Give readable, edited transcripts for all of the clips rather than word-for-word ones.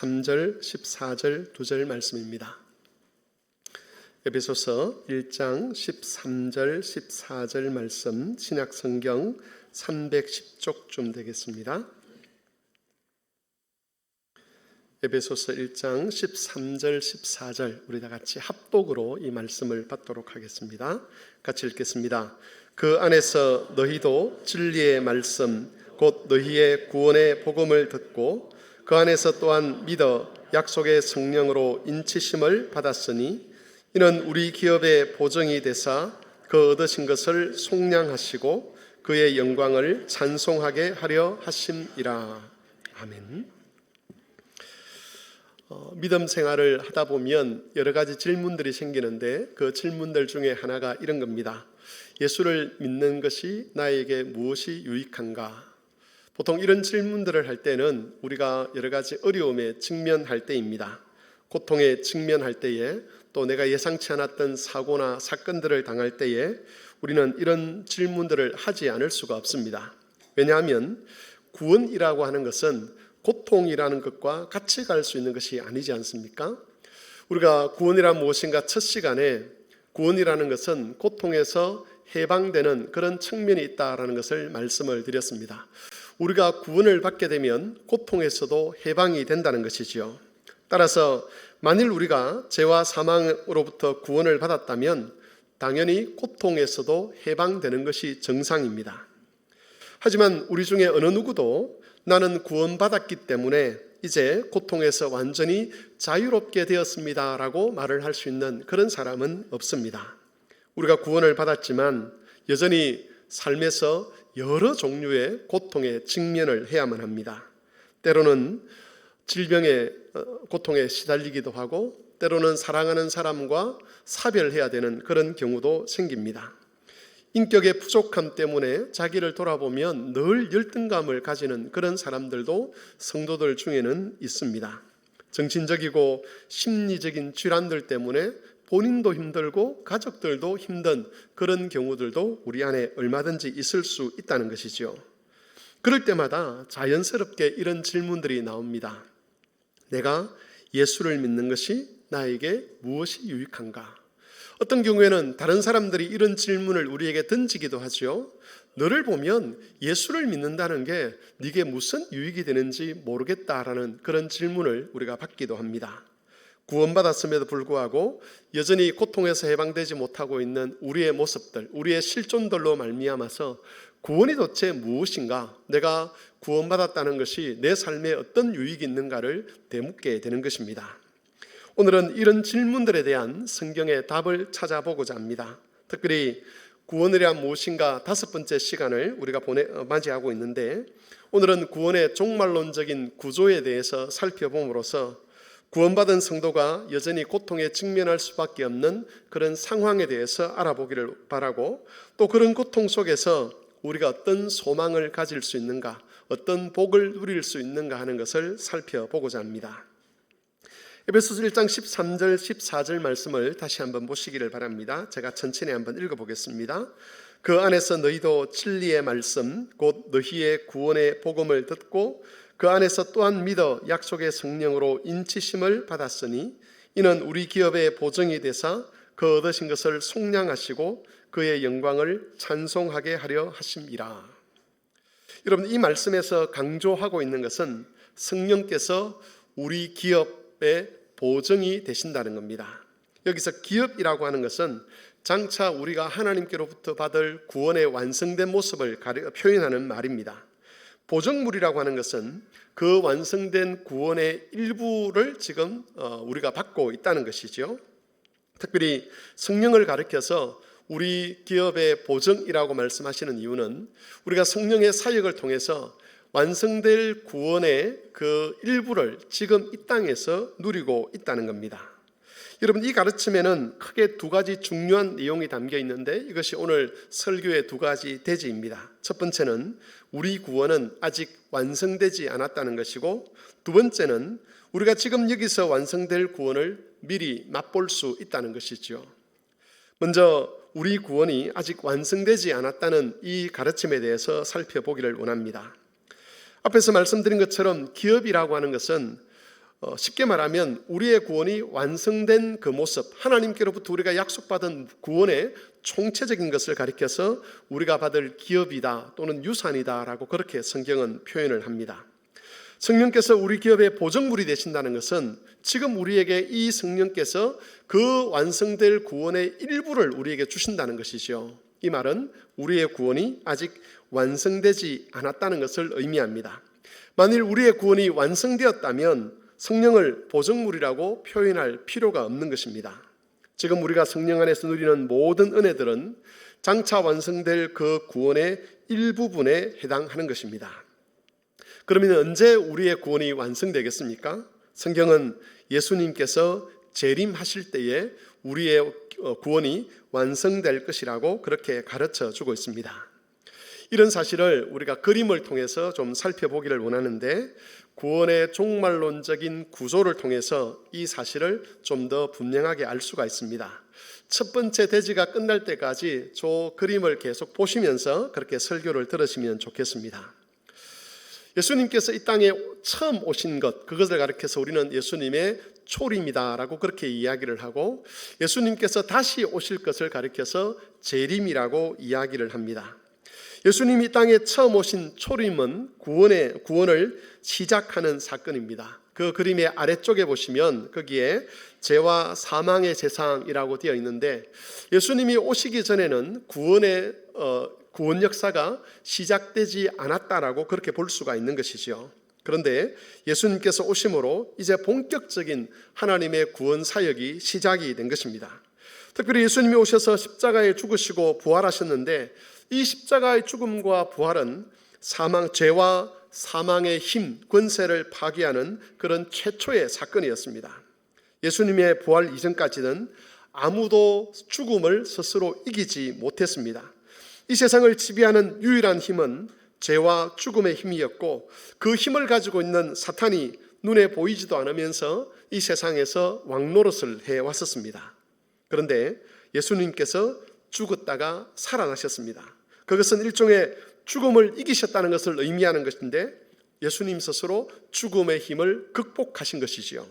3절, 14절 두 절 말씀입니다. 에베소서 1장 13절, 14절 말씀 신약성경 310쪽쯤 되겠습니다. 에베소서 1장 13절, 14절 우리 다 같이 합독으로 이 말씀을 받도록 하겠습니다. 같이 읽겠습니다. 그 안에서 너희도 진리의 말씀 곧 너희의 구원의 복음을 듣고 그 안에서 또한 믿어 약속의 성령으로 인치심을 받았으니 이는 우리 기업의 보증이 되사 그 얻으신 것을 속량하시고 그의 영광을 찬송하게 하려 하심이라. 아멘. 믿음 생활을 하다 보면 여러 가지 질문들이 생기는데 그 질문들 중에 하나가 이런 겁니다. 예수를 믿는 것이 나에게 무엇이 유익한가? 보통 이런 질문들을 할 때는 우리가 여러 가지 어려움에 직면할 때입니다. 고통에 직면할 때에 또 내가 예상치 않았던 사고나 사건들을 당할 때에 우리는 이런 질문들을 하지 않을 수가 없습니다. 왜냐하면 구원이라고 하는 것은 고통이라는 것과 같이 갈 수 있는 것이 아니지 않습니까? 우리가 구원이란 무엇인가 첫 시간에 구원이라는 것은 고통에서 해방되는 그런 측면이 있다라는 것을 말씀을 드렸습니다. 우리가 구원을 받게 되면 고통에서도 해방이 된다는 것이지요. 따라서 만일 우리가 죄와 사망으로부터 구원을 받았다면 당연히 고통에서도 해방되는 것이 정상입니다. 하지만 우리 중에 어느 누구도 나는 구원받았기 때문에 이제 고통에서 완전히 자유롭게 되었습니다라고 말을 할 수 있는 그런 사람은 없습니다. 우리가 구원을 받았지만 여전히 삶에서 여러 종류의 고통에 직면을 해야만 합니다. 때로는 질병의 고통에 시달리기도 하고 때로는 사랑하는 사람과 사별해야 되는 그런 경우도 생깁니다. 인격의 부족함 때문에 자기를 돌아보면 늘 열등감을 가지는 그런 사람들도 성도들 중에는 있습니다. 정신적이고 심리적인 질환들 때문에 본인도 힘들고 가족들도 힘든 그런 경우들도 우리 안에 얼마든지 있을 수 있다는 것이죠. 그럴 때마다 자연스럽게 이런 질문들이 나옵니다. 내가 예수를 믿는 것이 나에게 무엇이 유익한가? 어떤 경우에는 다른 사람들이 이런 질문을 우리에게 던지기도 하죠. 너를 보면 예수를 믿는다는 게 네게 무슨 유익이 되는지 모르겠다라는 그런 질문을 우리가 받기도 합니다. 구원받았음에도 불구하고 여전히 고통에서 해방되지 못하고 있는 우리의 모습들, 우리의 실존들로 말미암아서 구원이 도대체 무엇인가? 내가 구원받았다는 것이 내 삶에 어떤 유익이 있는가를 되묻게 되는 것입니다. 오늘은 이런 질문들에 대한 성경의 답을 찾아보고자 합니다. 특별히 구원이란 무엇인가 5번째 시간을 우리가 맞이하고 있는데 오늘은 구원의 종말론적인 구조에 대해서 살펴봄으로써 구원받은 성도가 여전히 고통에 직면할 수밖에 없는 그런 상황에 대해서 알아보기를 바라고 또 그런 고통 속에서 우리가 어떤 소망을 가질 수 있는가, 어떤 복을 누릴 수 있는가 하는 것을 살펴보고자 합니다. 에베소서 1장 13절 14절 말씀을 다시 한번 보시기를 바랍니다. 제가 천천히 한번 읽어보겠습니다. 그 안에서 너희도 진리의 말씀 곧 너희의 구원의 복음을 듣고 그 안에서 또한 믿어 약속의 성령으로 인치심을 받았으니 이는 우리 기업의 보증이 되사 그 얻으신 것을 속량하시고 그의 영광을 찬송하게 하려 하심이라. 여러분, 이 말씀에서 강조하고 있는 것은 성령께서 우리 기업의 보증이 되신다는 겁니다. 여기서 기업이라고 하는 것은 장차 우리가 하나님께로부터 받을 구원의 완성된 모습을 표현하는 말입니다. 보증물이라고 하는 것은 그 완성된 구원의 일부를 지금 우리가 받고 있다는 것이죠. 특별히 성령을 가리켜서 우리 기업의 보증이라고 말씀하시는 이유는 우리가 성령의 사역을 통해서 완성될 구원의 그 일부를 지금 이 땅에서 누리고 있다는 겁니다. 여러분, 이 가르침에는 크게 두 가지 중요한 내용이 담겨 있는데 이것이 오늘 설교의 두 가지 대지입니다. 첫 번째는 우리 구원은 아직 완성되지 않았다는 것이고 두 번째는 우리가 지금 여기서 완성될 구원을 미리 맛볼 수 있다는 것이죠. 먼저 우리 구원이 아직 완성되지 않았다는 이 가르침에 대해서 살펴보기를 원합니다. 앞에서 말씀드린 것처럼 기업이라고 하는 것은 쉽게 말하면 우리의 구원이 완성된 그 모습, 하나님께로부터 우리가 약속받은 구원의 총체적인 것을 가리켜서 우리가 받을 기업이다 또는 유산이다 라고 그렇게 성경은 표현을 합니다. 성령께서 우리 기업의 보정물이 되신다는 것은 지금 우리에게 이 성령께서 그 완성될 구원의 일부를 우리에게 주신다는 것이죠. 이 말은 우리의 구원이 아직 완성되지 않았다는 것을 의미합니다. 만일 우리의 구원이 완성되었다면 성령을 보정물이라고 표현할 필요가 없는 것입니다. 지금 우리가 성령 안에서 누리는 모든 은혜들은 장차 완성될 그 구원의 일부분에 해당하는 것입니다. 그러면 언제 우리의 구원이 완성되겠습니까? 성경은 예수님께서 재림하실 때에 우리의 구원이 완성될 것이라고 그렇게 가르쳐 주고 있습니다. 이런 사실을 우리가 그림을 통해서 좀 살펴보기를 원하는데, 구원의 종말론적인 구조를 통해서 이 사실을 좀 더 분명하게 알 수가 있습니다. 첫 번째 대지가 끝날 때까지 저 그림을 계속 보시면서 그렇게 설교를 들으시면 좋겠습니다. 예수님께서 이 땅에 처음 오신 것, 그것을 가리켜서 우리는 예수님의 초림이다라고 그렇게 이야기를 하고, 예수님께서 다시 오실 것을 가리켜서 재림이라고 이야기를 합니다. 예수님이 이 땅에 처음 오신 초림은 구원을 시작하는 사건입니다. 그 그림의 아래쪽에 보시면 거기에 죄와 사망의 세상이라고 되어 있는데, 예수님이 오시기 전에는 구원 역사가 시작되지 않았다라고 그렇게 볼 수가 있는 것이죠. 그런데 예수님께서 오심으로 이제 본격적인 하나님의 구원 사역이 시작이 된 것입니다. 특별히 예수님이 오셔서 십자가에 죽으시고 부활하셨는데, 이 십자가의 죽음과 부활은 죄와 사망의 힘, 권세를 파괴하는 그런 최초의 사건이었습니다. 예수님의 부활 이전까지는 아무도 죽음을 스스로 이기지 못했습니다. 이 세상을 지배하는 유일한 힘은 죄와 죽음의 힘이었고, 그 힘을 가지고 있는 사탄이 눈에 보이지도 않으면서 이 세상에서 왕노릇을 해왔었습니다. 그런데 예수님께서 죽었다가 살아나셨습니다. 그것은 일종의 죽음을 이기셨다는 것을 의미하는 것인데, 예수님 스스로 죽음의 힘을 극복하신 것이지요.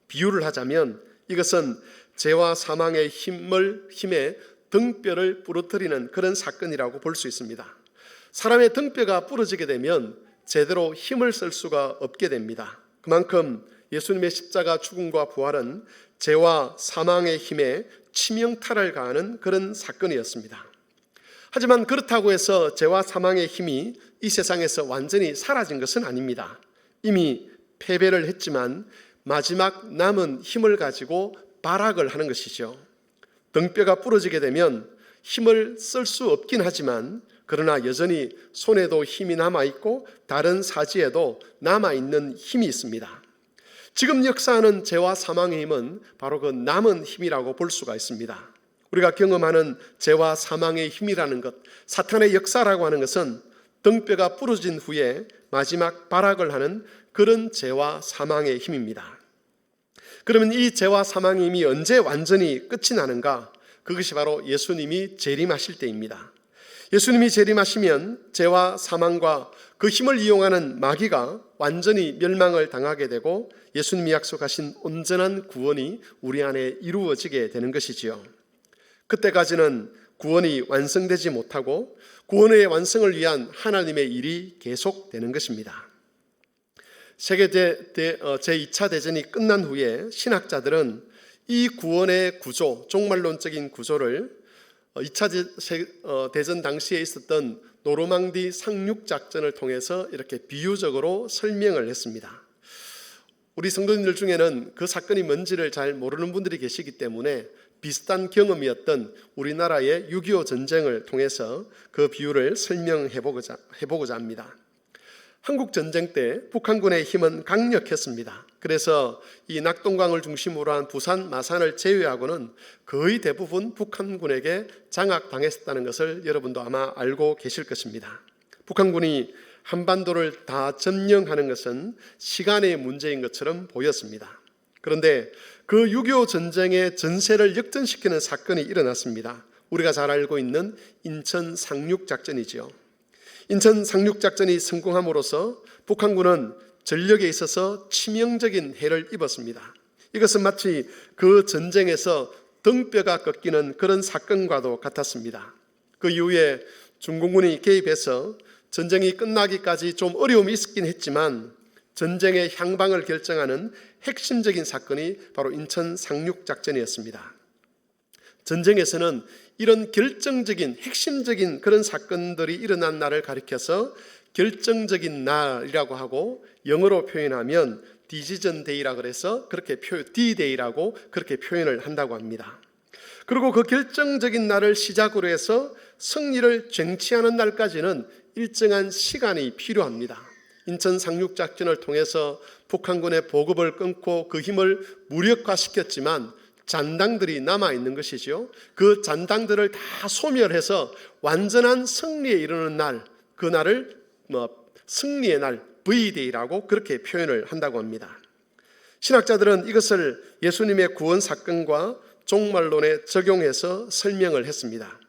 비유를 하자면 이것은 죄와 사망의 힘에 등뼈를 부러뜨리는 그런 사건이라고 볼 수 있습니다. 사람의 등뼈가 부러지게 되면 제대로 힘을 쓸 수가 없게 됩니다. 그만큼 예수님의 십자가 죽음과 부활은 죄와 사망의 힘에 치명타를 가하는 그런 사건이었습니다. 하지만 그렇다고 해서 죄와 사망의 힘이 이 세상에서 완전히 사라진 것은 아닙니다. 이미 패배를 했지만 마지막 남은 힘을 가지고 발악을 하는 것이죠. 등뼈가 부러지게 되면 힘을 쓸 수 없긴 하지만, 그러나 여전히 손에도 힘이 남아있고 다른 사지에도 남아있는 힘이 있습니다. 지금 역사하는 죄와 사망의 힘은 바로 그 남은 힘이라고 볼 수가 있습니다. 우리가 경험하는 죄와 사망의 힘이라는 것, 사탄의 역사라고 하는 것은 등뼈가 부러진 후에 마지막 발악을 하는 그런 죄와 사망의 힘입니다. 그러면 이 죄와 사망의 힘이 언제 완전히 끝이 나는가? 그것이 바로 예수님이 재림하실 때입니다. 예수님이 재림하시면 죄와 사망과 그 힘을 이용하는 마귀가 완전히 멸망을 당하게 되고, 예수님이 약속하신 온전한 구원이 우리 안에 이루어지게 되는 것이지요. 그때까지는 구원이 완성되지 못하고 구원의 완성을 위한 하나님의 일이 계속되는 것입니다. 세계 제2차 대전이 끝난 후에 신학자들은 이 구원의 구조, 종말론적인 구조를 2차 대전 당시에 있었던 노르망디 상륙작전을 통해서 이렇게 비유적으로 설명을 했습니다. 우리 성도님들 중에는 그 사건이 뭔지를 잘 모르는 분들이 계시기 때문에 비슷한 경험이었던 우리나라의 6.25 전쟁을 통해서 그 비유를 설명해보고자 합니다. 한국 전쟁 때 북한군의 힘은 강력했습니다. 그래서 이 낙동강을 중심으로 한 부산, 마산을 제외하고는 거의 대부분 북한군에게 장악당했다는 것을 여러분도 아마 알고 계실 것입니다. 북한군이 한반도를 다 점령하는 것은 시간의 문제인 것처럼 보였습니다. 그런데 그 6.25 전쟁의 전세를 역전시키는 사건이 일어났습니다. 우리가 잘 알고 있는 인천 상륙작전이지요. 인천 상륙작전이 성공함으로써 북한군은 전력에 있어서 치명적인 해를 입었습니다. 이것은 마치 그 전쟁에서 등뼈가 꺾이는 그런 사건과도 같았습니다. 그 이후에 중공군이 개입해서 전쟁이 끝나기까지 좀 어려움이 있었긴 했지만 전쟁의 향방을 결정하는 핵심적인 사건이 바로 인천 상륙작전이었습니다. 전쟁에서는 이런 결정적인 핵심적인 그런 사건들이 일어난 날을 가리켜서 결정적인 날이라고 하고, 영어로 표현하면 디시전 데이라고 해서 D-Day라고 그렇게 표현을 한다고 합니다. 그리고 그 결정적인 날을 시작으로 해서 승리를 쟁취하는 날까지는 일정한 시간이 필요합니다. 인천 상륙작전을 통해서 북한군의 보급을 끊고 그 힘을 무력화시켰지만 잔당들이 남아있는 것이죠. 그 잔당들을 다 소멸해서 완전한 승리에 이르는 날, 그 날을 승리의 날, V-Day라고 그렇게 표현을 한다고 합니다. 신학자들은 이것을 예수님의 구원 사건과 종말론에 적용해서 설명을 했습니다.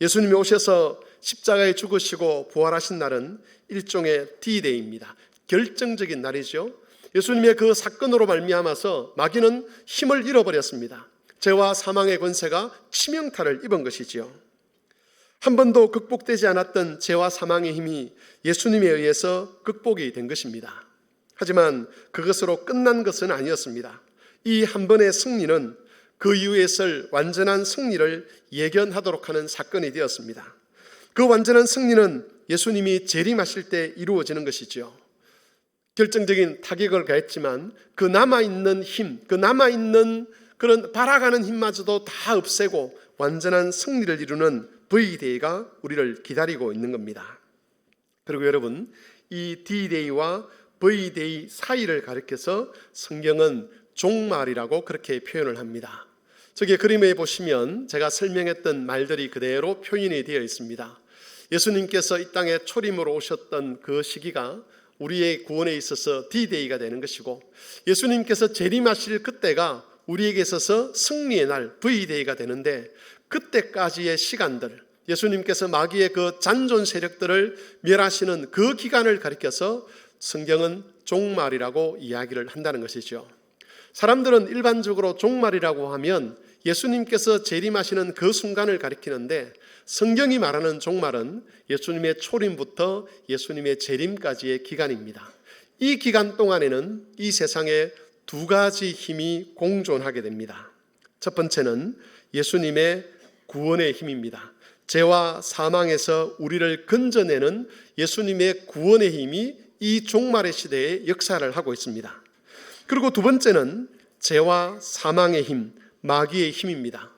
예수님이 오셔서 십자가에 죽으시고 부활하신 날은 일종의 D-Day입니다. 결정적인 날이죠. 예수님의 그 사건으로 말미암아서 마귀는 힘을 잃어버렸습니다. 죄와 사망의 권세가 치명타를 입은 것이지요. 한 번도 극복되지 않았던 죄와 사망의 힘이 예수님에 의해서 극복이 된 것입니다. 하지만 그것으로 끝난 것은 아니었습니다. 이 한 번의 승리는 그 이후에 있을 완전한 승리를 예견하도록 하는 사건이 되었습니다. 그 완전한 승리는 예수님이 재림하실 때 이루어지는 것이죠. 결정적인 타격을 가했지만 그 남아있는 힘, 그 남아있는 그런 발아가는 힘마저도 다 없애고 완전한 승리를 이루는 V-Day가 우리를 기다리고 있는 겁니다. 그리고 여러분, 이 D-Day와 V-Day 사이를 가리켜서 성경은 종말이라고 그렇게 표현을 합니다. 저기 그림에 보시면 제가 설명했던 말들이 그대로 표현이 되어 있습니다. 예수님께서 이 땅에 초림으로 오셨던 그 시기가 우리의 구원에 있어서 D-Day가 되는 것이고, 예수님께서 재림하실 그때가 우리에게 있어서 승리의 날 V-Day가 되는데, 그때까지의 시간들, 예수님께서 마귀의 그 잔존 세력들을 멸하시는 그 기간을 가리켜서 성경은 종말이라고 이야기를 한다는 것이죠. 사람들은 일반적으로 종말이라고 하면 예수님께서 재림하시는 그 순간을 가리키는데, 성경이 말하는 종말은 예수님의 초림부터 예수님의 재림까지의 기간입니다. 이 기간 동안에는 이 세상에 두 가지 힘이 공존하게 됩니다. 첫 번째는 예수님의 구원의 힘입니다. 죄와 사망에서 우리를 건져내는 예수님의 구원의 힘이 이 종말의 시대에 역사를 하고 있습니다. 그리고 두 번째는 죄와 사망의 힘, 마귀의 힘입니다.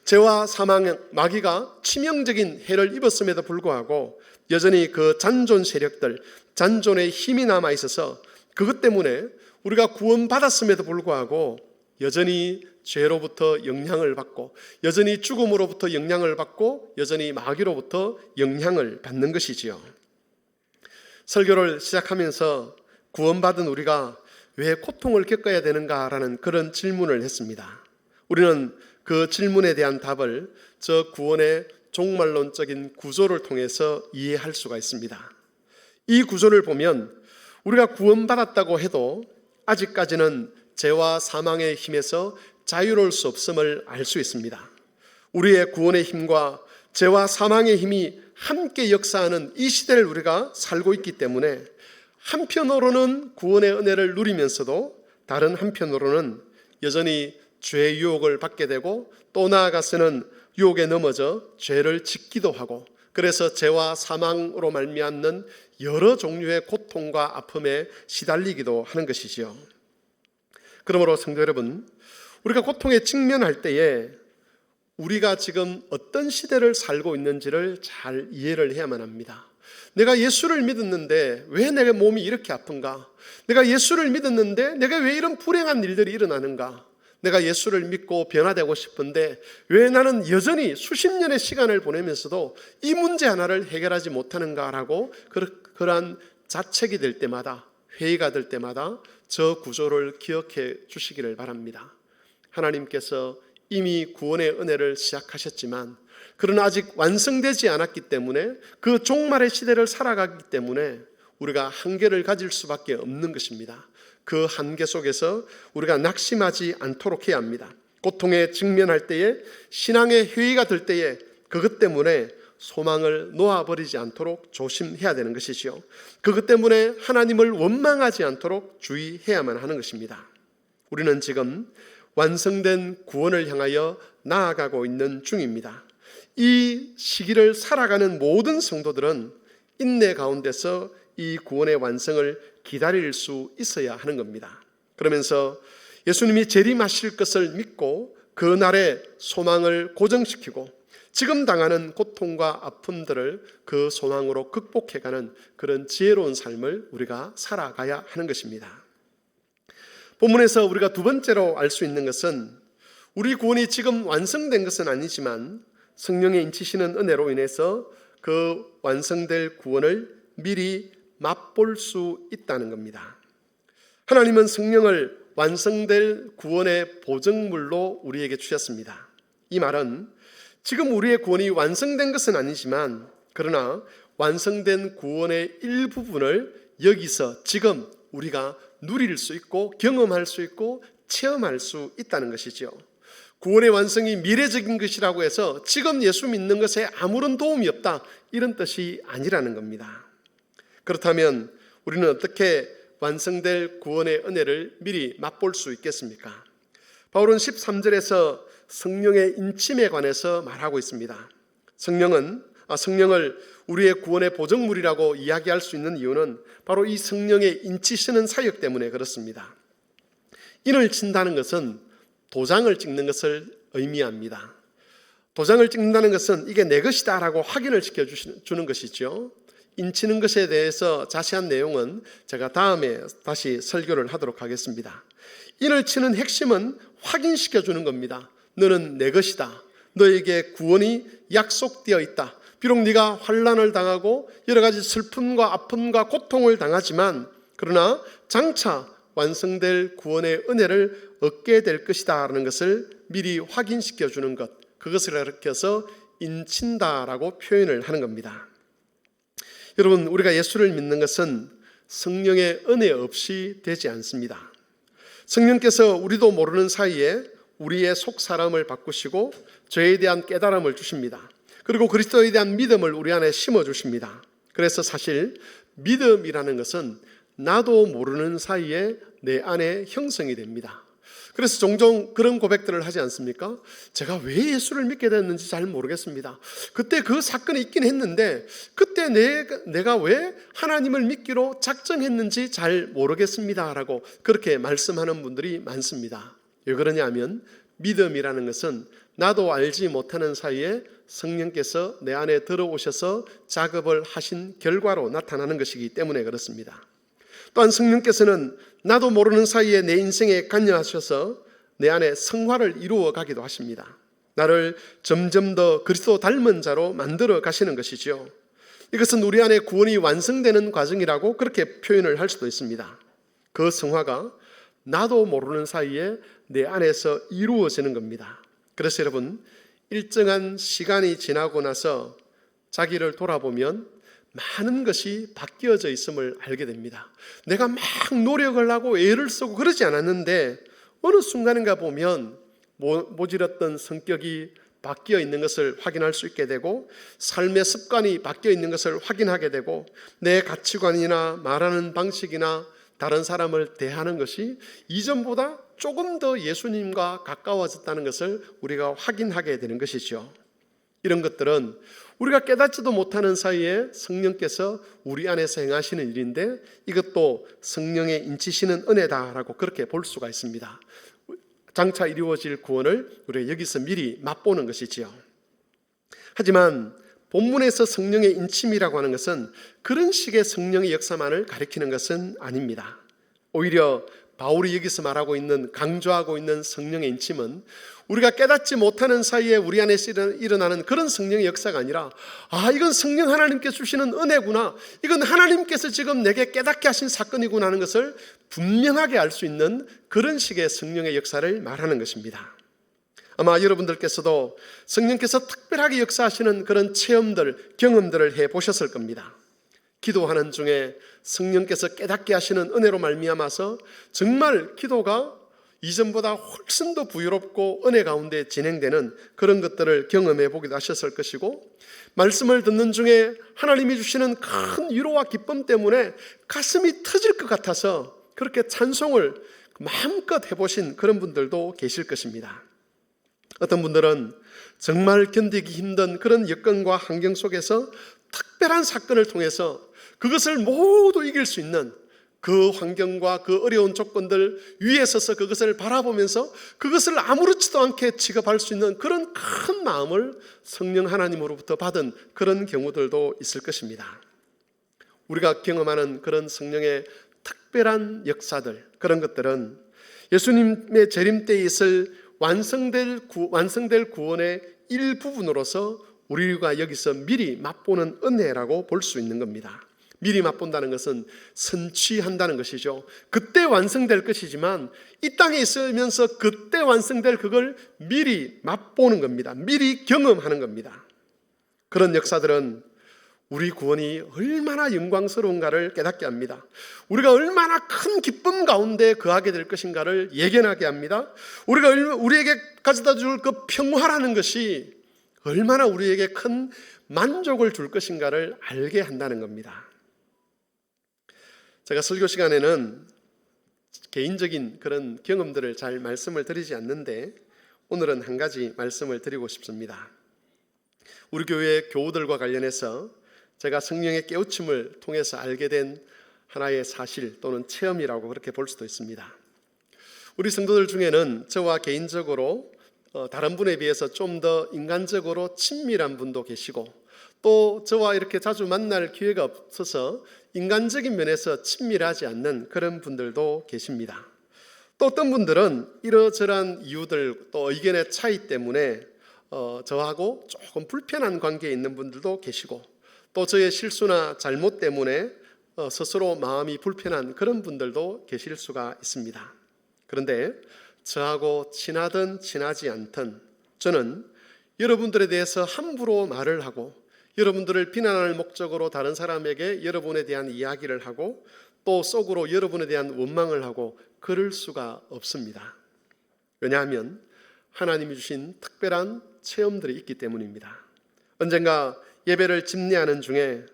죄와 사망, 마귀가 치명적인 해를 입었음에도 불구하고 여전히 그 잔존 세력들, 잔존의 힘이 남아 있어서 그것 때문에 우리가 구원받았음에도 불구하고 여전히 죄로부터 영향을 받고, 여전히 죽음으로부터 영향을 받고, 여전히 마귀로부터 영향을 받는 것이지요. 설교를 시작하면서 구원받은 우리가 왜 고통을 겪어야 되는가라는 그런 질문을 했습니다. 우리는 그 질문에 대한 답을 저 구원의 종말론적인 구조를 통해서 이해할 수가 있습니다. 이 구조를 보면 우리가 구원받았다고 해도 아직까지는 죄와 사망의 힘에서 자유로울 수 없음을 알 수 있습니다. 우리의 구원의 힘과 죄와 사망의 힘이 함께 역사하는 이 시대를 우리가 살고 있기 때문에 한편으로는 구원의 은혜를 누리면서도 다른 한편으로는 여전히 죄의 유혹을 받게 되고, 또 나아가서는 유혹에 넘어져 죄를 짓기도 하고, 그래서 죄와 사망으로 말미암는 여러 종류의 고통과 아픔에 시달리기도 하는 것이지요. 그러므로 성도 여러분, 우리가 고통에 직면할 때에 우리가 지금 어떤 시대를 살고 있는지를 잘 이해를 해야만 합니다. 내가 예수를 믿었는데 왜 내 몸이 이렇게 아픈가? 내가 예수를 믿었는데 내가 왜 이런 불행한 일들이 일어나는가? 내가 예수를 믿고 변화되고 싶은데 왜 나는 여전히 수십 년의 시간을 보내면서도 이 문제 하나를 해결하지 못하는가라고 그러한 자책이 될 때마다, 회의가 될 때마다 저 구조를 기억해 주시기를 바랍니다. 하나님께서 이미 구원의 은혜를 시작하셨지만, 그러나 아직 완성되지 않았기 때문에, 그 종말의 시대를 살아가기 때문에 우리가 한계를 가질 수밖에 없는 것입니다. 그 한계 속에서 우리가 낙심하지 않도록 해야 합니다. 고통에 직면할 때에, 신앙의 회의가 들 때에 그것 때문에 소망을 놓아버리지 않도록 조심해야 되는 것이지요. 그것 때문에 하나님을 원망하지 않도록 주의해야만 하는 것입니다. 우리는 지금 완성된 구원을 향하여 나아가고 있는 중입니다. 이 시기를 살아가는 모든 성도들은 인내 가운데서 이 구원의 완성을 기다릴 수 있어야 하는 겁니다. 그러면서 예수님이 재림하실 것을 믿고 그 날에 소망을 고정시키고 지금 당하는 고통과 아픔들을 그 소망으로 극복해가는 그런 지혜로운 삶을 우리가 살아가야 하는 것입니다. 본문에서 우리가 두 번째로 알 수 있는 것은 우리 구원이 지금 완성된 것은 아니지만 성령의 인치시는 은혜로 인해서 그 완성될 구원을 미리 맛볼 수 있다는 겁니다. 하나님은 성령을 완성될 구원의 보증물로 우리에게 주셨습니다. 이 말은 지금 우리의 구원이 완성된 것은 아니지만 그러나 완성된 구원의 일부분을 여기서 지금 우리가 누릴 수 있고 경험할 수 있고 체험할 수 있다는 것이죠. 구원의 완성이 미래적인 것이라고 해서 지금 예수 믿는 것에 아무런 도움이 없다, 이런 뜻이 아니라는 겁니다. 그렇다면 우리는 어떻게 완성될 구원의 은혜를 미리 맛볼 수 있겠습니까? 바울은 13절에서 성령의 인침에 관해서 말하고 있습니다. 성령을 우리의 구원의 보정물이라고 이야기할 수 있는 이유는 바로 이 성령의 인치시는 사역 때문에 그렇습니다. 인을 친다는 것은 도장을 찍는 것을 의미합니다. 도장을 찍는다는 것은 이게 내 것이다 라고 확인을 시켜주는 것이죠. 인치는 것에 대해서 자세한 내용은 제가 다음에 다시 설교를 하도록 하겠습니다. 인을 치는 핵심은 확인시켜주는 겁니다. 너는 내 것이다. 너에게 구원이 약속되어 있다. 비록 네가 환난을 당하고 여러 가지 슬픔과 아픔과 고통을 당하지만 그러나 장차 완성될 구원의 은혜를 얻게 될 것이다 라는 것을 미리 확인시켜주는 것, 그것을 가리켜서 인친다라고 표현을 하는 겁니다. 여러분, 우리가 예수를 믿는 것은 성령의 은혜 없이 되지 않습니다. 성령께서 우리도 모르는 사이에 우리의 속 사람을 바꾸시고 죄에 대한 깨달음을 주십니다. 그리고 그리스도에 대한 믿음을 우리 안에 심어주십니다. 그래서 사실 믿음이라는 것은 나도 모르는 사이에 내 안에 형성이 됩니다. 그래서 종종 그런 고백들을 하지 않습니까? 제가 왜 예수를 믿게 됐는지 잘 모르겠습니다. 그때 그 사건이 있긴 했는데 그때 내가 왜 하나님을 믿기로 작정했는지 잘 모르겠습니다 라고 그렇게 말씀하는 분들이 많습니다. 왜 그러냐면 믿음이라는 것은 나도 알지 못하는 사이에 성령께서 내 안에 들어오셔서 작업을 하신 결과로 나타나는 것이기 때문에 그렇습니다. 또한 성령께서는 나도 모르는 사이에 내 인생에 관여하셔서 내 안에 성화를 이루어 가기도 하십니다. 나를 점점 더 그리스도 닮은 자로 만들어 가시는 것이죠. 이것은 우리 안에 구원이 완성되는 과정이라고 그렇게 표현을 할 수도 있습니다. 그 성화가 나도 모르는 사이에 내 안에서 이루어지는 겁니다. 그래서 여러분, 일정한 시간이 지나고 나서 자기를 돌아보면 많은 것이 바뀌어져 있음을 알게 됩니다. 내가 막 노력을 하고 애를 쓰고 그러지 않았는데 어느 순간인가 보면 모질었던 성격이 바뀌어 있는 것을 확인할 수 있게 되고 삶의 습관이 바뀌어 있는 것을 확인하게 되고 내 가치관이나 말하는 방식이나 다른 사람을 대하는 것이 이전보다 조금 더 예수님과 가까워졌다는 것을 우리가 확인하게 되는 것이죠. 이런 것들은 우리가 깨닫지도 못하는 사이에 성령께서 우리 안에서 행하시는 일인데 이것도 성령의 인치시는 은혜다라고 그렇게 볼 수가 있습니다. 장차 이루어질 구원을 우리가 여기서 미리 맛보는 것이지요. 하지만 본문에서 성령의 인침이라고 하는 것은 그런 식의 성령의 역사만을 가리키는 것은 아닙니다. 오히려 바울이 여기서 말하고 있는, 강조하고 있는 성령의 인침은 우리가 깨닫지 못하는 사이에 우리 안에서 일어나는 그런 성령의 역사가 아니라 이건 성령 하나님께서 주시는 은혜구나, 이건 하나님께서 지금 내게 깨닫게 하신 사건이구나 하는 것을 분명하게 알 수 있는 그런 식의 성령의 역사를 말하는 것입니다. 아마 여러분들께서도 성령께서 특별하게 역사하시는 그런 체험들, 경험들을 해보셨을 겁니다. 기도하는 중에 성령께서 깨닫게 하시는 은혜로 말미암아서 정말 기도가 이전보다 훨씬 더 부유롭고 은혜 가운데 진행되는 그런 것들을 경험해 보기도 하셨을 것이고, 말씀을 듣는 중에 하나님이 주시는 큰 위로와 기쁨 때문에 가슴이 터질 것 같아서 그렇게 찬송을 마음껏 해보신 그런 분들도 계실 것입니다. 어떤 분들은 정말 견디기 힘든 그런 여건과 환경 속에서 특별한 사건을 통해서 그것을 모두 이길 수 있는 그 환경과 그 어려운 조건들 위에 서서 그것을 바라보면서 그것을 아무렇지도 않게 취급할 수 있는 그런 큰 마음을 성령 하나님으로부터 받은 그런 경우들도 있을 것입니다. 우리가 경험하는 그런 성령의 특별한 역사들, 그런 것들은 예수님의 재림 때에 있을 완성될 구원의 일부분으로서 우리가 여기서 미리 맛보는 은혜라고 볼 수 있는 겁니다. 미리 맛본다는 것은 선취한다는 것이죠. 그때 완성될 것이지만 이 땅에 있으면서 그때 완성될 그걸 미리 맛보는 겁니다. 미리 경험하는 겁니다. 그런 역사들은 우리 구원이 얼마나 영광스러운가를 깨닫게 합니다. 우리가 얼마나 큰 기쁨 가운데 거하게 될 것인가를 예견하게 합니다. 우리에게 가져다 줄 그 평화라는 것이 얼마나 우리에게 큰 만족을 줄 것인가를 알게 한다는 겁니다. 제가 설교 시간에는 개인적인 그런 경험들을 잘 말씀을 드리지 않는데 오늘은 한 가지 말씀을 드리고 싶습니다. 우리 교회 교우들과 관련해서 제가 성령의 깨우침을 통해서 알게 된 하나의 사실 또는 체험이라고 그렇게 볼 수도 있습니다. 우리 성도들 중에는 저와 개인적으로 다른 분에 비해서 좀 더 인간적으로 친밀한 분도 계시고, 또 저와 이렇게 자주 만날 기회가 없어서 인간적인 면에서 친밀하지 않는 그런 분들도 계십니다. 또 어떤 분들은 이러저러한 이유들 또 의견의 차이 때문에 저하고 조금 불편한 관계에 있는 분들도 계시고, 또 저의 실수나 잘못 때문에 스스로 마음이 불편한 그런 분들도 계실 수가 있습니다. 그런데 저하고 친하든 친하지 않든 저는 여러분들에 대해서 함부로 말을 하고 여러분들을 비난할 목적으로 다른 사람에게 여러분에 대한 이야기를 하고 또 속으로 여러분에 대한 원망을 하고 그럴 수가 없습니다. 왜냐하면 하나님이 주신 특별한 체험들이 있기 때문입니다. 언젠가 예배를 집례하는 중에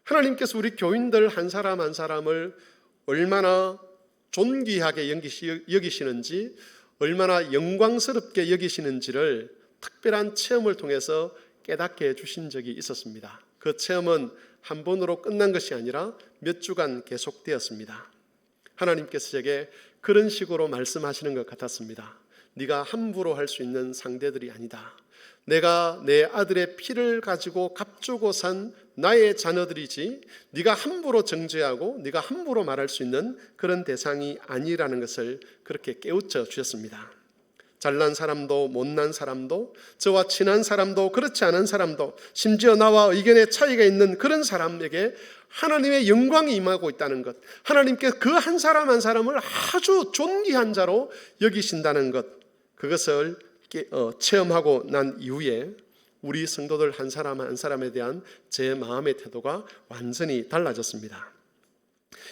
하나님께서 우리 교인들 한 사람 한 사람을 얼마나 존귀하게 여기시는지, 얼마나 영광스럽게 여기시는지를 특별한 체험을 통해서 깨닫게 해주신 적이 있었습니다. 그 체험은 한 번으로 끝난 것이 아니라 몇 주간 계속되었습니다. 하나님께서 제게 그런 식으로 말씀하시는 것 같았습니다. 네가 함부로 할 수 있는 상대들이 아니다. 내가 내 아들의 피를 가지고 값주고 산 나의 자녀들이지 네가 함부로 정죄하고 네가 함부로 말할 수 있는 그런 대상이 아니라는 것을 그렇게 깨우쳐 주셨습니다. 잘난 사람도 못난 사람도 저와 친한 사람도 그렇지 않은 사람도 심지어 나와 의견의 차이가 있는 그런 사람에게 하나님의 영광이 임하고 있다는 것, 하나님께 그 한 사람 한 사람을 아주 존귀한 자로 여기신다는 것, 그것을 체험하고 난 이후에 우리 성도들 한 사람 한 사람에 대한 제 마음의 태도가 완전히 달라졌습니다.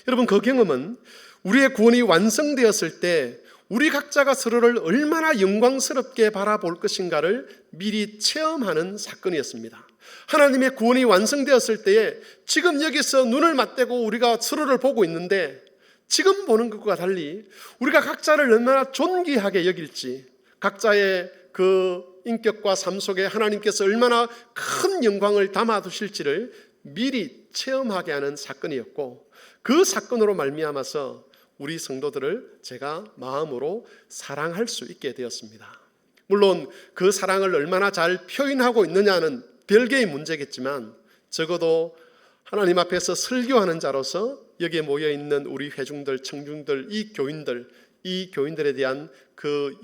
여러분, 그 경험은 우리의 구원이 완성되었을 때 우리 각자가 서로를 얼마나 영광스럽게 바라볼 것인가를 미리 체험하는 사건이었습니다. 하나님의 구원이 완성되었을 때에 지금 여기서 눈을 맞대고 우리가 서로를 보고 있는데 지금 보는 것과 달리 우리가 각자를 얼마나 존귀하게 여길지, 각자의 그 인격과 삶 속에 하나님께서 얼마나 큰 영광을 담아두실지를 미리 체험하게 하는 사건이었고, 그 사건으로 말미암아서 우리 성도들을 제가 마음으로 사랑할 수 있게 되었습니다. 물론 그 사랑을 얼마나 잘 표현하고 있느냐는 별개의 문제겠지만 적어도 하나님 앞에서 설교하는 자로서 여기에 모여있는 우리 회중들, 청중들, 이 교인들에 대한 그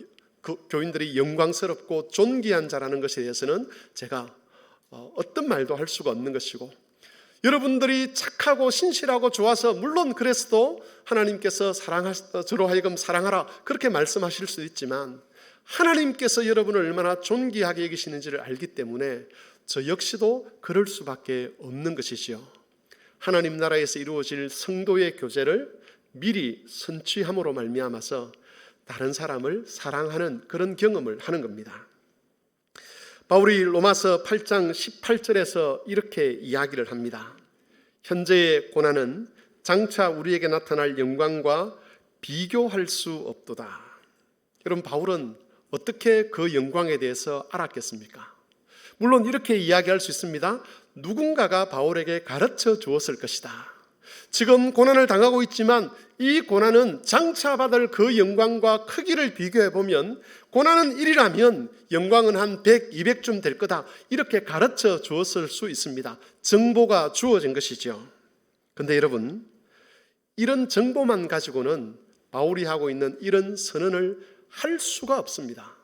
교인들이 영광스럽고 존귀한 자라는 것에 대해서는 제가 어떤 말도 할 수가 없는 것이고, 여러분들이 착하고 신실하고 좋아서 물론 그랬어도 하나님께서 저로 하여금 사랑하라 그렇게 말씀하실 수도 있지만 하나님께서 여러분을 얼마나 존귀하게 여기시는지를 알기 때문에 저 역시도 그럴 수밖에 없는 것이지요. 하나님 나라에서 이루어질 성도의 교제를 미리 선취함으로 말미암아서 다른 사람을 사랑하는 그런 경험을 하는 겁니다. 바울이 로마서 8장 18절에서 이렇게 이야기를 합니다. 현재의 고난은 장차 우리에게 나타날 영광과 비교할 수 없도다. 여러분, 바울은 어떻게 그 영광에 대해서 알았겠습니까? 물론 이렇게 이야기할 수 있습니다. 누군가가 바울에게 가르쳐 주었을 것이다. 지금 고난을 당하고 있지만 이 고난은 장차 받을 그 영광과 크기를 비교해 보면 고난은 1이라면 영광은 한 100, 200쯤 될 거다. 이렇게 가르쳐 주었을 수 있습니다. 정보가 주어진 것이죠. 그런데 여러분, 이런 정보만 가지고는 바울이 하고 있는 이런 선언을 할 수가 없습니다.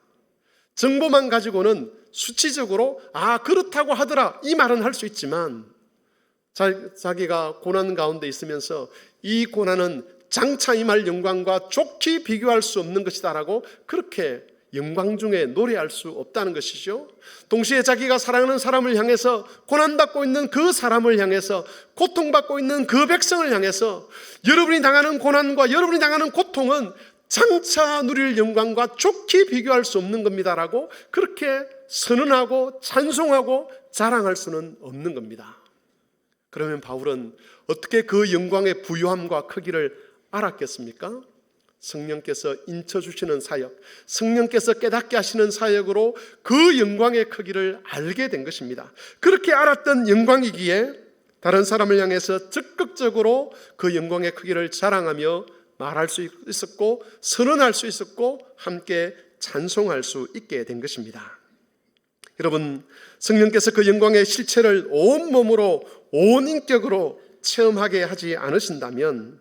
정보만 가지고는 수치적으로 그렇다고 하더라 이 말은 할 수 있지만 자기가 고난 가운데 있으면서 이 고난은 장차 임할 영광과 좋게 비교할 수 없는 것이다 라고 그렇게 영광 중에 노래할 수 없다는 것이죠. 동시에 자기가 사랑하는 사람을 향해서, 고난받고 있는 그 사람을 향해서, 고통받고 있는 그 백성을 향해서 여러분이 당하는 고난과 여러분이 당하는 고통은 장차 누릴 영광과 좋게 비교할 수 없는 겁니다라고 그렇게 선언하고 찬송하고 자랑할 수는 없는 겁니다. 그러면 바울은 어떻게 그 영광의 부유함과 크기를 알았겠습니까? 성령께서 인쳐주시는 사역, 성령께서 깨닫게 하시는 사역으로 그 영광의 크기를 알게 된 것입니다. 그렇게 알았던 영광이기에 다른 사람을 향해서 적극적으로 그 영광의 크기를 자랑하며 말할 수 있었고 선언할 수 있었고 함께 찬송할 수 있게 된 것입니다. 여러분, 성령께서 그 영광의 실체를 온 몸으로 온 인격으로 체험하게 하지 않으신다면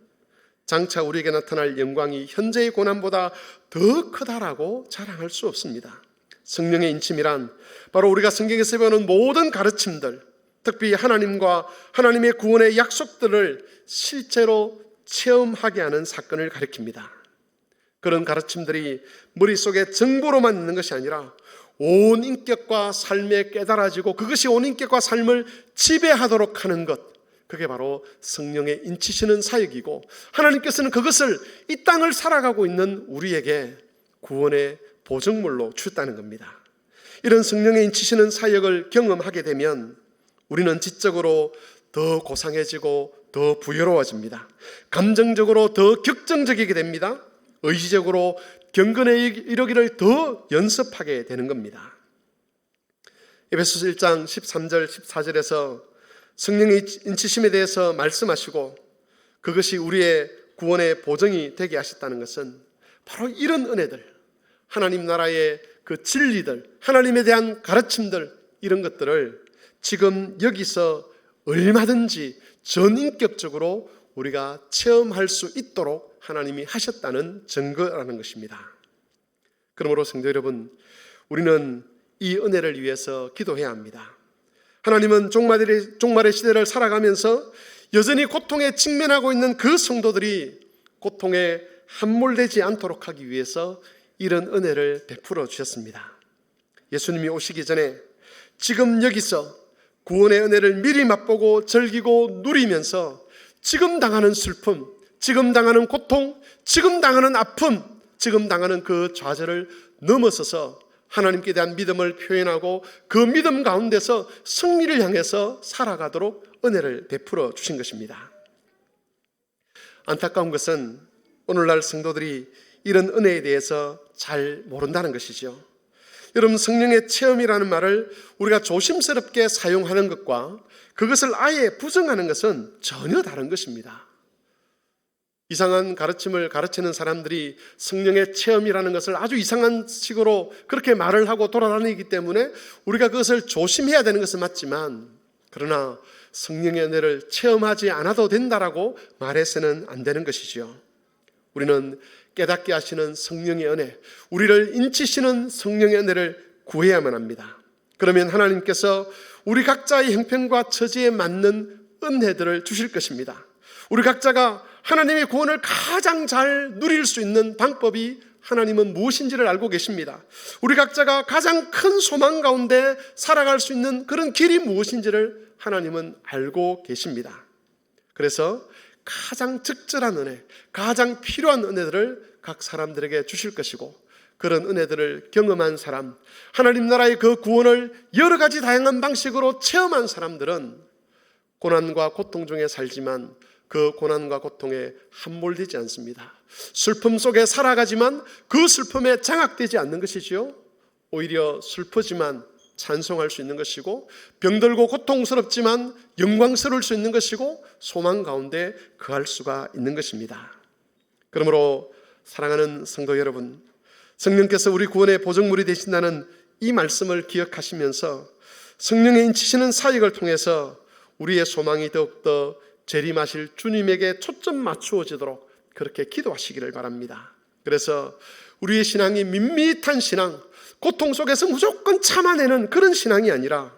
장차 우리에게 나타날 영광이 현재의 고난보다 더 크다라고 자랑할 수 없습니다. 성령의 인침이란 바로 우리가 성경에서 배우는 모든 가르침들, 특히 하나님과 하나님의 구원의 약속들을 실제로 체험하게 하는 사건을 가리킵니다. 그런 가르침들이 머릿속에 정보로만 있는 것이 아니라 온 인격과 삶에 깨달아지고 그것이 온 인격과 삶을 지배하도록 하는 것, 그게 바로 성령의 인치시는 사역이고 하나님께서는 그것을 이 땅을 살아가고 있는 우리에게 구원의 보증물로 주셨다는 겁니다. 이런 성령의 인치시는 사역을 경험하게 되면 우리는 지적으로 더 고상해지고 더 부여로워집니다. 감정적으로 더 격정적이게 됩니다. 의지적으로 경건에 이르기를 더 연습하게 되는 겁니다. 에베소서 1장 13절 14절에서 성령의 인치심에 대해서 말씀하시고 그것이 우리의 구원의 보증이 되게 하셨다는 것은 바로 이런 은혜들, 하나님 나라의 그 진리들, 하나님에 대한 가르침들, 이런 것들을 지금 여기서 얼마든지 전인격적으로 우리가 체험할 수 있도록 하나님이 하셨다는 증거라는 것입니다. 그러므로 성도 여러분, 우리는 이 은혜를 위해서 기도해야 합니다. 하나님은 종말의 시대를 살아가면서 여전히 고통에 직면하고 있는 그 성도들이 고통에 함몰되지 않도록 하기 위해서 이런 은혜를 베풀어 주셨습니다. 예수님이 오시기 전에 지금 여기서 구원의 은혜를 미리 맛보고 즐기고 누리면서 지금 당하는 슬픔, 지금 당하는 고통, 지금 당하는 아픔, 지금 당하는 그 좌절을 넘어서서 하나님께 대한 믿음을 표현하고 그 믿음 가운데서 승리를 향해서 살아가도록 은혜를 베풀어 주신 것입니다. 안타까운 것은 오늘날 성도들이 이런 은혜에 대해서 잘 모른다는 것이죠. 여러분, 성령의 체험이라는 말을 우리가 조심스럽게 사용하는 것과 그것을 아예 부정하는 것은 전혀 다른 것입니다. 이상한 가르침을 가르치는 사람들이 성령의 체험이라는 것을 아주 이상한 식으로 그렇게 말을 하고 돌아다니기 때문에 우리가 그것을 조심해야 되는 것은 맞지만, 그러나 성령의 은혜를 체험하지 않아도 된다라고 말해서는 안 되는 것이죠. 우리는 깨닫게 하시는 성령의 은혜, 우리를 인치시는 성령의 은혜를 구해야만 합니다. 그러면 하나님께서 우리 각자의 형편과 처지에 맞는 은혜들을 주실 것입니다. 우리 각자가 하나님의 구원을 가장 잘 누릴 수 있는 방법이 하나님은 무엇인지를 알고 계십니다. 우리 각자가 가장 큰 소망 가운데 살아갈 수 있는 그런 길이 무엇인지를 하나님은 알고 계십니다. 그래서 가장 적절한 은혜, 가장 필요한 은혜들을 각 사람들에게 주실 것이고, 그런 은혜들을 경험한 사람, 하나님 나라의 그 구원을 여러 가지 다양한 방식으로 체험한 사람들은 고난과 고통 중에 살지만 그 고난과 고통에 함몰되지 않습니다. 슬픔 속에 살아가지만 그 슬픔에 장악되지 않는 것이지요. 오히려 슬프지만 찬송할 수 있는 것이고, 병들고 고통스럽지만 영광스러울 수 있는 것이고, 소망 가운데 거할 수가 있는 것입니다. 그러므로 사랑하는 성도 여러분, 성령께서 우리 구원의 보증물이 되신다는 이 말씀을 기억하시면서 성령의 인치시는 사역을 통해서 우리의 소망이 더욱더 재림하실 주님에게 초점 맞추어지도록 그렇게 기도하시기를 바랍니다. 그래서 우리의 신앙이 밋밋한 신앙, 고통 속에서 무조건 참아내는 그런 신앙이 아니라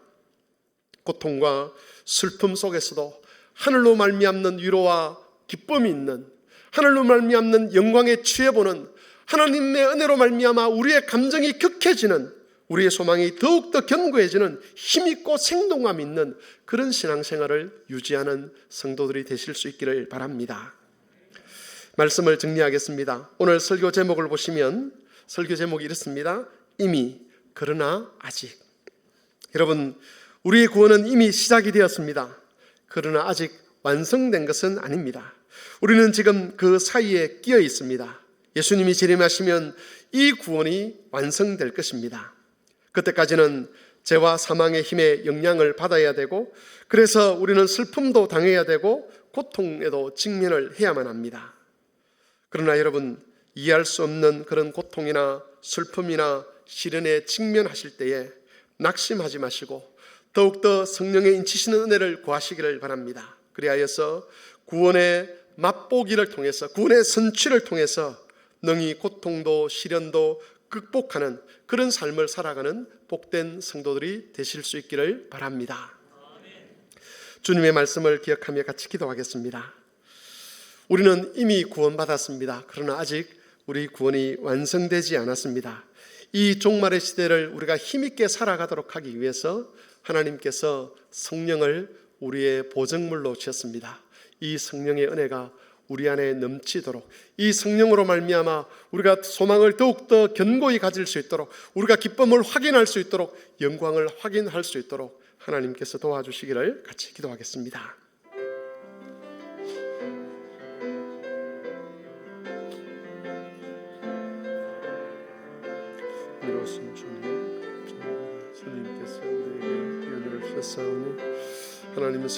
고통과 슬픔 속에서도 하늘로 말미암는 위로와 기쁨이 있는, 하늘로 말미암는 영광에 취해보는, 하나님의 은혜로 말미암아 우리의 감정이 격해지는, 우리의 소망이 더욱더 견고해지는 힘있고 생동감 있는 그런 신앙생활을 유지하는 성도들이 되실 수 있기를 바랍니다. 말씀을 정리하겠습니다. 오늘 설교 제목을 보시면 설교 제목이 이렇습니다. 이미, 그러나 아직. 여러분, 우리의 구원은 이미 시작이 되었습니다. 그러나 아직 완성된 것은 아닙니다. 우리는 지금 그 사이에 끼어 있습니다. 예수님이 재림하시면 이 구원이 완성될 것입니다. 그때까지는 죄와 사망의 힘의 영향을 받아야 되고, 그래서 우리는 슬픔도 당해야 되고 고통에도 직면을 해야만 합니다. 그러나 여러분, 이해할 수 없는 그런 고통이나 슬픔이나 시련에 직면하실 때에 낙심하지 마시고 더욱더 성령의 인치시는 은혜를 구하시기를 바랍니다. 그리하여서 구원의 맛보기를 통해서, 구원의 선취를 통해서 능히 고통도 시련도 극복하는 그런 삶을 살아가는 복된 성도들이 되실 수 있기를 바랍니다. 주님의 말씀을 기억하며 같이 기도하겠습니다. 우리는 이미 구원받았습니다. 그러나 아직 우리 구원이 완성되지 않았습니다. 이 종말의 시대를 우리가 힘있게 살아가도록 하기 위해서 하나님께서 성령을 우리의 보증물로 주셨습니다. 이 성령의 은혜가 우리 안에 넘치도록, 이 성령으로 말미암아 우리가 소망을 더욱더 견고히 가질 수 있도록, 우리가 기쁨을 확인할 수 있도록, 영광을 확인할 수 있도록 하나님께서 도와주시기를 같이 기도하겠습니다. 이로써 주님께서 우리에게 은혜를 주셨사오니 하나님은